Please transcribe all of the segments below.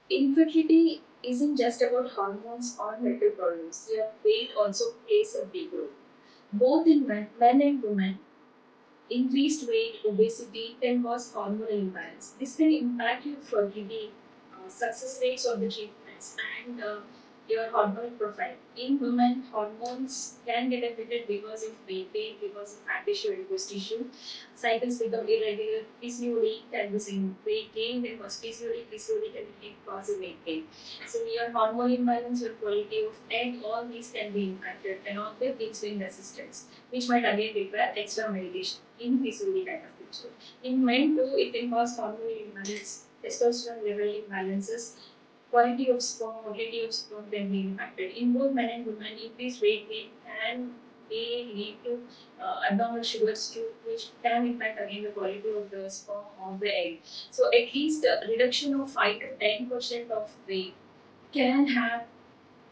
Infertility isn't just about hormones or medical problems. Your weight also plays a big role. Both in men and women, increased weight, obesity can cause hormonal imbalance. This can impact your fertility, success rates of the treatments, and your hormonal profile. In women, hormones can get affected because of weight gain, because of fat tissue, adipose tissue. Cycles become irregular. PCOD can be seen. Weight gain can cause PCOD. PCOD can cause a weight gain. So your hormone imbalance, your quality of egg, all these can be impacted, and all with insulin resistance, which might again require extra medication in PCOD kind of picture. In men too, it can cause hormonal imbalance, testosterone level imbalances, quality of sperm, motility of sperm can be impacted. In both men and women, increased weight gain can may lead to abnormal sugars too, which can impact again the quality of the sperm or the egg. So at least a reduction of 5 to 10% of weight can have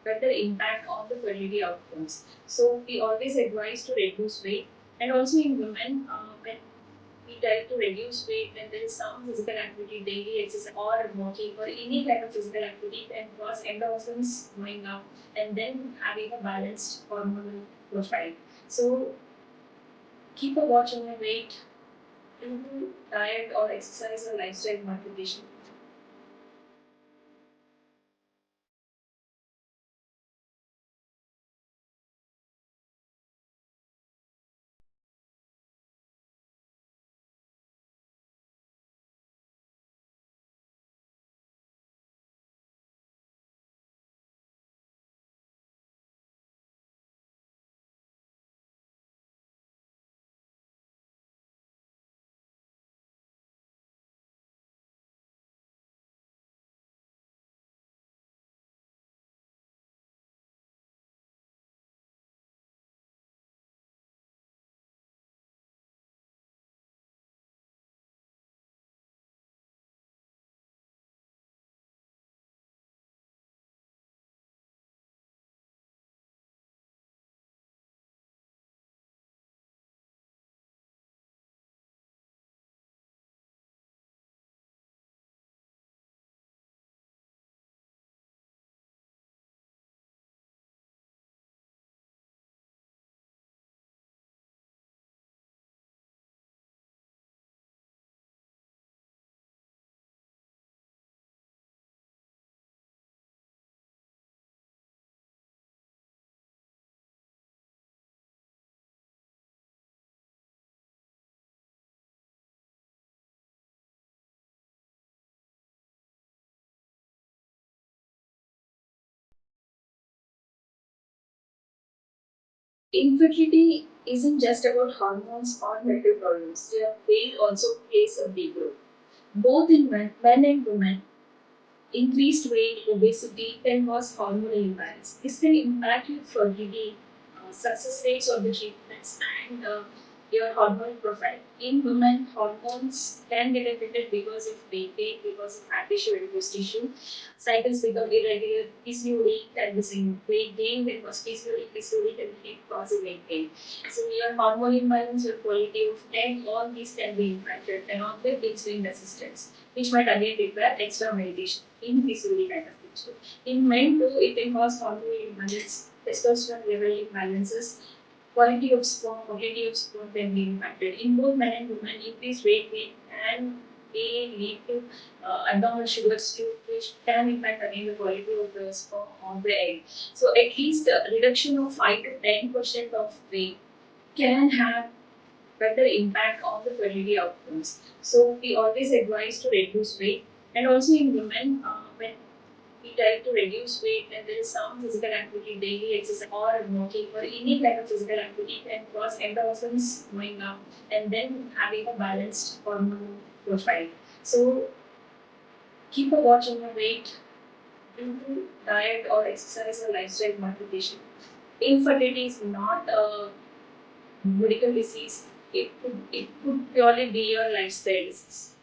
better impact on the fertility outcomes. So we always advise to reduce weight, and also in women, when we try to reduce weight, when there is some physical activity, daily exercise, or walking, or any kind of physical activity, can cause endorphins going up, and then having a balanced hormonal profile. So keep a watch on your weight, do diet or exercise or lifestyle modification. Infertility isn't just about hormones or medical problems. Your weight also plays a big role. Both in men and women, increased weight, obesity can cause hormonal imbalance. This can impact your fertility, success rates of the treatments, and your hormonal profile. In women, hormones can get affected because of weight gain, because of fat tissue, adipose tissue. Cycles become irregular. PCOD can be seen. Weight gain can cause PCOD. PCOD can cause a weight gain. So your hormone imbalance, your quality of egg, all these can be impacted, and all with insulin resistance, which might again require extra medication in PCOD kind of picture. In men too, it can cause hormonal imbalance, testosterone level imbalances, quality of sperm, motility of sperm can be impacted. In both men and women, increased weight gain and may lead to abnormal sugars too, which can impact again the quality of the sperm or the egg. So at least a reduction of 5 to 10% of weight can have better impact on the fertility outcomes. So we always advise to reduce weight, and also in women, when we try to reduce weight, and there is some physical activity, daily exercise, or walking, or any kind of physical activity can cause endorphins going up, and then having a balanced hormonal profile. So keep a watch on your weight, do diet or exercise or lifestyle modification. Infertility is not a medical disease. It could purely be your lifestyle disease.